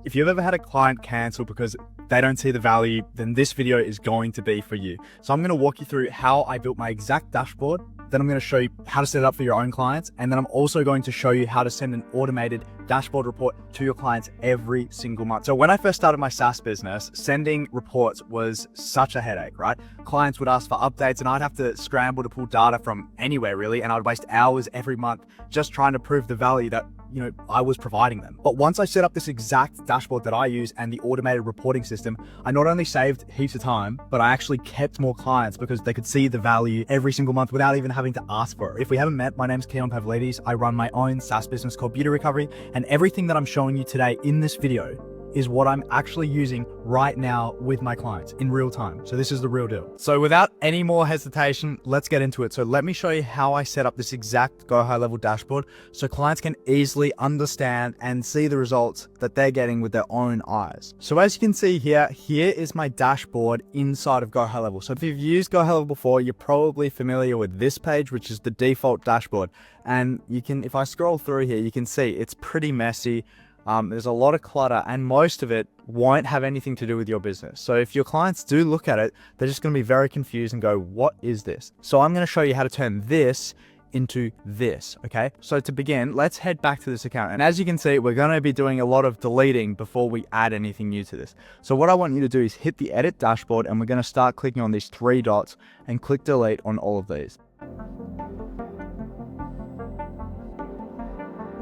If you've ever had a client cancel because they don't see the value, then this video is going to be for you. So I'm going to walk you through how I built my exact dashboard. Then I'm going to show you how to set it up for your own clients. And then I'm also going to show you how to send an automated dashboard report to your clients every single month. So when I first started my SaaS business, sending reports was such a headache, right? Clients would ask for updates and I'd have to scramble to pull data from anywhere really. And I'd waste hours every month just trying to prove the value that I was providing them. But once I set up this exact dashboard that I use and the automated reporting system, I not only saved heaps of time, but I actually kept more clients because they could see the value every single month without even having to ask for it. If we haven't met, my name's Keon Pavlidis. I run my own SaaS business called Beauty Recovery, and everything that I'm showing you today in this video is what I'm actually using right now with my clients in real time. So this is the real deal. So without any more hesitation, let's get into it. So let me show you how I set up this exact GoHighLevel dashboard so clients can easily understand and see the results that they're getting with their own eyes. So as you can see here is my dashboard inside of GoHighLevel. So if you've used GoHighLevel before, you're probably familiar with this page, which is the default dashboard. And if I scroll through here, you can see it's pretty messy. There's a lot of clutter and most of it won't have anything to do with your business. So if your clients do look at it, they're just going to be very confused and go, what is this? So I'm going to show you how to turn this into this, okay? So to begin, let's head back to this account. And as you can see, we're going to be doing a lot of deleting before we add anything new to this. So what I want you to do is hit the edit dashboard and we're going to start clicking on these three dots and click delete on all of these.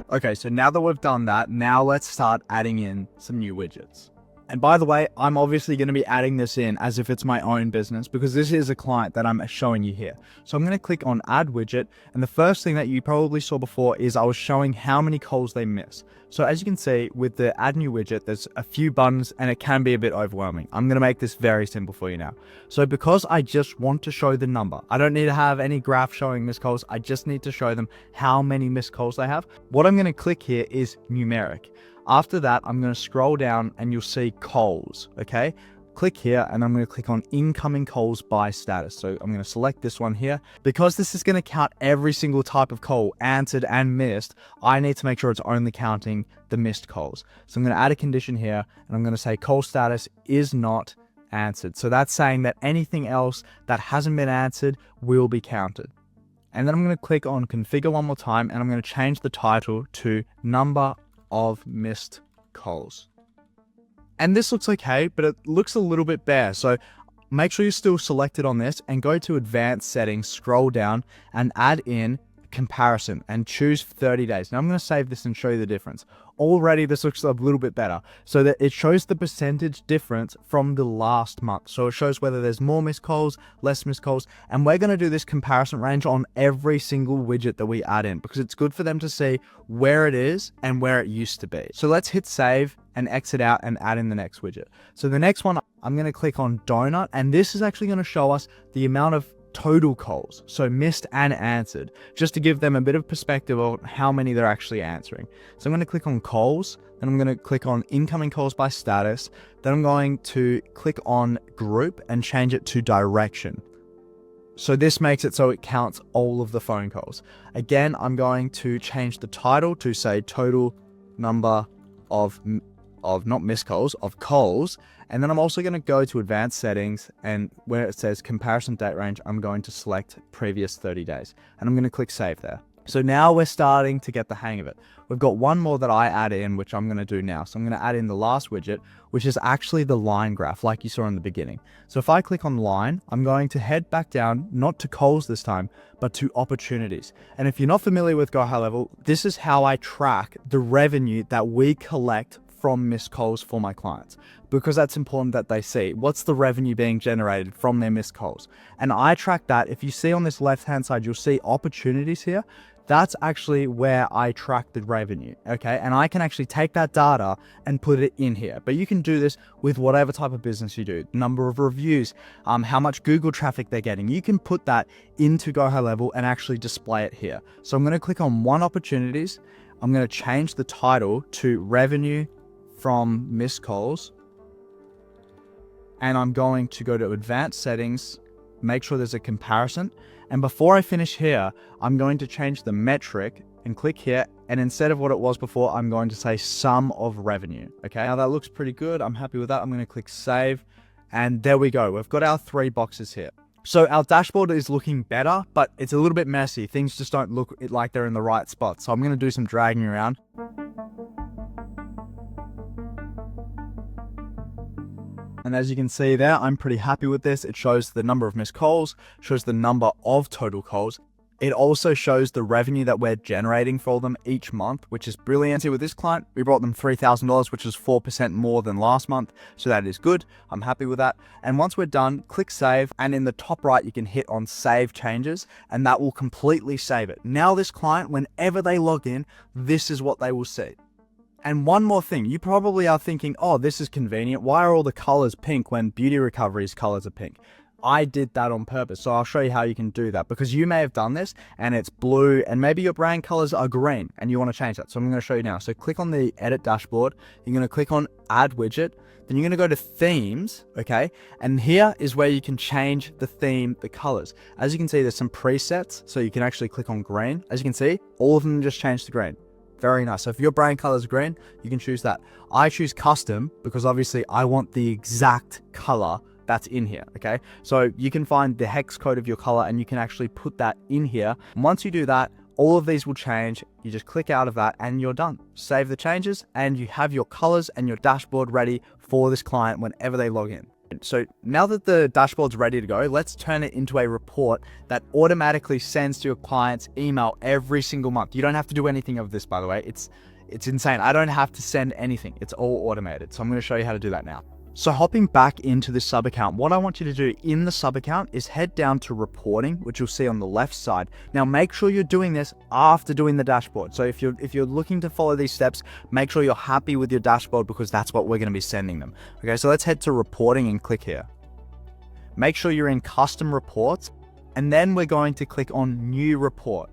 Okay, so now that we've done that, now let's start adding in some new widgets. And by the way, I'm obviously going to be adding this in as if it's my own business because this is a client that I'm showing you here. So I'm going to click on add widget. And the first thing that you probably saw before is I was showing how many calls they miss. So as you can see with the add new widget, there's a few buttons and it can be a bit overwhelming. I'm going to make this very simple for you now. So because I just want to show the number, I don't need to have any graph showing missed calls. I just need to show them how many missed calls they have. What I'm going to click here is numeric. After that, I'm going to scroll down and you'll see calls, okay? Click here and I'm going to click on incoming calls by status. So I'm going to select this one here. Because this is going to count every single type of call, answered and missed, I need to make sure it's only counting the missed calls. So I'm going to add a condition here and I'm going to say call status is not answered. So that's saying that anything else that hasn't been answered will be counted. And then I'm going to click on configure one more time and I'm going to change the title to number of missed calls. And this looks okay, but it looks a little bit bare. So make sure you're still selected on this and go to advanced settings, scroll down and add in comparison and choose 30 days. Now I'm going to save this and show you the difference. Already this looks a little bit better so that it shows the percentage difference from the last month. So it shows whether there's more missed calls, less missed calls, and we're going to do this comparison range on every single widget that we add in because it's good for them to see where it is and where it used to be. So let's hit save and exit out and add in the next widget. So the next one, I'm going to click on donut, and this is actually going to show us the amount of total calls, so missed and answered, just to give them a bit of perspective on how many they're actually answering. So I'm going to click on calls, then I'm going to click on incoming calls by status, then I'm going to click on group and change it to direction. So this makes it so it counts all of the phone calls. Again, I'm going to change the title to say total number of not missed calls, of calls. And then I'm also going to go to advanced settings and where it says comparison date range, I'm going to select previous 30 days and I'm going to click save there. So now we're starting to get the hang of it. We've got one more that I add in, which I'm going to do now. So I'm going to add in the last widget, which is actually the line graph like you saw in the beginning. So if I click on line, I'm going to head back down, not to calls this time, but to opportunities. And if you're not familiar with GoHighLevel, this is how I track the revenue that we collect from missed calls for my clients, because that's important that they see what's the revenue being generated from their missed calls. And I track that. If you see on this left hand side, you'll see opportunities here. That's actually where I track the revenue, okay? And I can actually take that data and put it in here. But you can do this with whatever type of business you do, number of reviews, how much Google traffic they're getting. You can put that into GoHighLevel and actually display it here. So I'm going to click on one opportunities. I'm going to change the title to revenue from missed calls. And I'm going to go to advanced settings, make sure there's a comparison. And before I finish here, I'm going to change the metric and click here. And instead of what it was before, I'm going to say sum of revenue. Okay, now that looks pretty good. I'm happy with that. I'm going to click save. And there we go. We've got our 3 boxes here. So our dashboard is looking better, but it's a little bit messy. Things just don't look like they're in the right spot. So I'm going to do some dragging around. And as you can see there, I'm pretty happy with this. It shows the number of missed calls, shows the number of total calls. It also shows the revenue that we're generating for them each month, which is brilliant. See, with this client, we brought them $3,000, which is 4% more than last month. So that is good. I'm happy with that. And once we're done, click save. And in the top right, you can hit on save changes, and that will completely save it. Now this client, whenever they log in, this is what they will see. And one more thing, you probably are thinking, oh, this is convenient. Why are all the colors pink when Beauty Recovery's colors are pink? I did that on purpose. So I'll show you how you can do that, because you may have done this and it's blue and maybe your brand colors are green and you want to change that. So I'm going to show you now. So click on the edit dashboard. You're going to click on add widget. Then you're going to go to themes. Okay. And here is where you can change the theme, the colors. As you can see, there's some presets. So you can actually click on green. As you can see, all of them just changed to green. Very nice. So if your brand color is green, you can choose that. I choose custom because obviously I want the exact color that's in here. Okay, so you can find the hex code of your color and you can actually put that in here. And once you do that, all of these will change. You just click out of that and you're done. Save the changes and you have your colors and your dashboard ready for this client whenever they log in. So now that the dashboard's ready to go, let's turn it into a report that automatically sends to your client's email every single month. You don't have to do anything of this, by the way. It's insane. I don't have to send anything. It's all automated. So I'm going to show you how to do that now. So hopping back into this sub account, what I want you to do in the sub account is head down to reporting, which you'll see on the left side. Now make sure you're doing this after doing the dashboard. So if you're looking to follow these steps, make sure you're happy with your dashboard, because that's what we're going to be sending them. Okay, so let's head to reporting and click here. Make sure you're in custom reports, and then we're going to click on new report.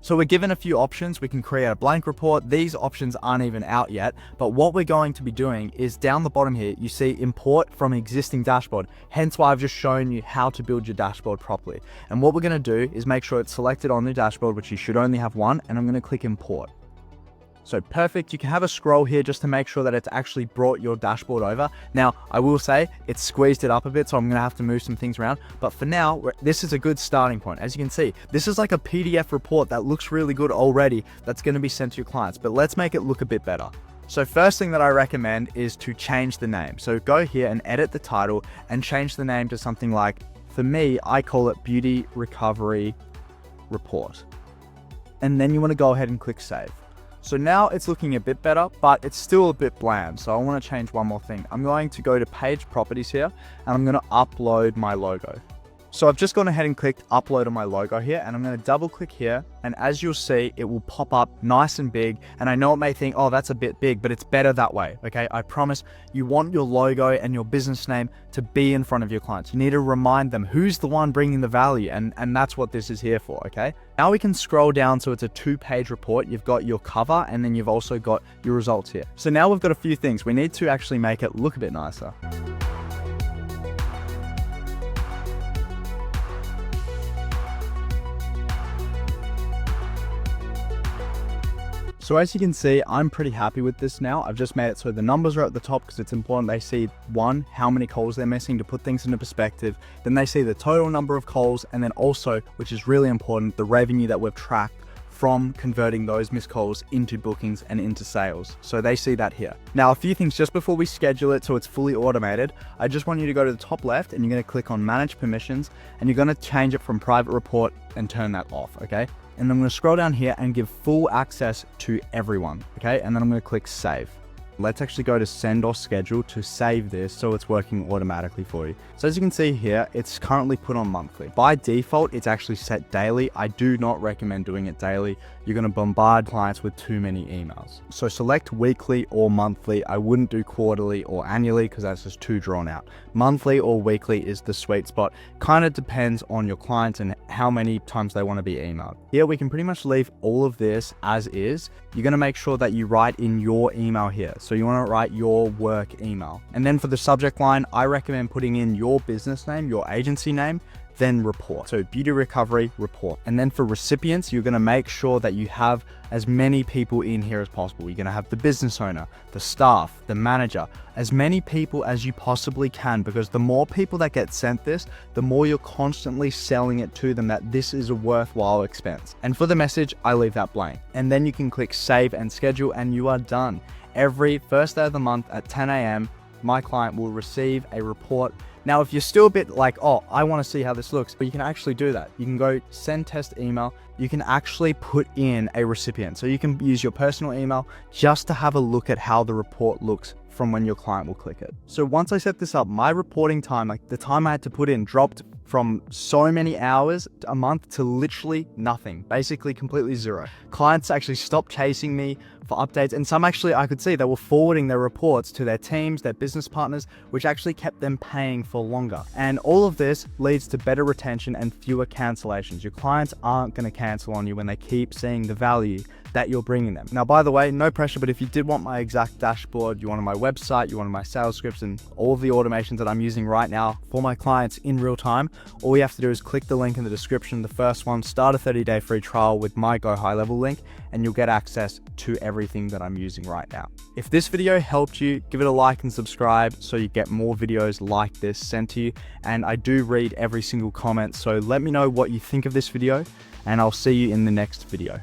So we're given a few options. We can create a blank report. These options aren't even out yet, but what we're going to be doing is down the bottom here, you see import from existing dashboard. Hence why I've just shown you how to build your dashboard properly. And what we're going to do is make sure it's selected on the dashboard, which you should only have one, and I'm going to click import. So perfect. You can have a scroll here just to make sure that it's actually brought your dashboard over. Now, I will say it's squeezed it up a bit, so I'm going to have to move some things around. But for now, this is a good starting point. As you can see, this is like a PDF report that looks really good already that's going to be sent to your clients. But let's make it look a bit better. So first thing that I recommend is to change the name. So go here and edit the title and change the name to something like, for me, I call it Beauty Recovery Report. And then you want to go ahead and click save. So now it's looking a bit better, but it's still a bit bland. So I want to change one more thing. I'm going to go to page properties here and I'm going to upload my logo. So I've just gone ahead and clicked upload on my logo here, and I'm going to double click here. And as you'll see, it will pop up nice and big. And I know it may think, oh, that's a bit big, but it's better that way. Okay. I promise you want your logo and your business name to be in front of your clients. You need to remind them who's the one bringing the value. And that's what this is here for. Okay. Now we can scroll down. So it's a 2-page report. You've got your cover and then you've also got your results here. So now we've got a few things. We need to actually make it look a bit nicer. So as you can see, I'm pretty happy with this now. I've just made it so the numbers are at the top because it's important they see, one, how many calls they're missing to put things into perspective. Then they see the total number of calls, and then also, which is really important, the revenue that we've tracked from converting those missed calls into bookings and into sales. So they see that here. Now, a few things just before we schedule it so it's fully automated. I just want you to go to the top left and you're going to click on manage permissions, and you're going to change it from private report and turn that off. Okay. And I'm going to scroll down here and give full access to everyone. Okay. And then I'm going to click save. Let's actually go to send or schedule to save this so it's working automatically for you. So as you can see here, it's currently put on monthly. By default, it's actually set daily. I do not recommend doing it daily. You're going to bombard clients with too many emails. So select weekly or monthly. I wouldn't do quarterly or annually because that's just too drawn out. Monthly or weekly is the sweet spot. Kind of depends on your clients and how many times they want to be emailed. Here we can pretty much leave all of this as is. You're going to make sure that you write in your email here. So you want to write your work email. And then for the subject line, I recommend putting in your business name, your agency name, then report. So beauty recovery, report. And then for recipients, you're gonna make sure that you have as many people in here as possible. You're gonna have the business owner, the staff, the manager, as many people as you possibly can, because the more people that get sent this, the more you're constantly selling it to them that this is a worthwhile expense. And for the message, I leave that blank. And then you can click save and schedule and you are done. Every first day of the month at 10 a.m., my client will receive a report. Now, if you're still a bit like, oh, I want to see how this looks, but you can actually do that. You can go send test email. You can actually put in a recipient. So you can use your personal email just to have a look at how the report looks from when your client will click it. So once I set this up, my reporting time, like the time I had to put in, dropped from so many hours a month to literally nothing, basically completely zero. Clients actually stopped chasing me for updates, and some actually, I could see they were forwarding their reports to their teams, their business partners, which actually kept them paying for longer. And all of this leads to better retention and fewer cancellations. Your clients aren't going to cancel on you when they keep seeing the value that you're bringing them. Now, by the way, no pressure, but if you did want my exact dashboard, you wanted my website, you wanted my sales scripts and all of the automations that I'm using right now for my clients in real time, all you have to do is click the link in the description. The first one, start a 30-day free trial with my GoHighLevel link, and you'll get access to everything that I'm using right now. If this video helped you, give it a like and subscribe so you get more videos like this sent to you. And I do read every single comment, so let me know what you think of this video, and I'll see you in the next video.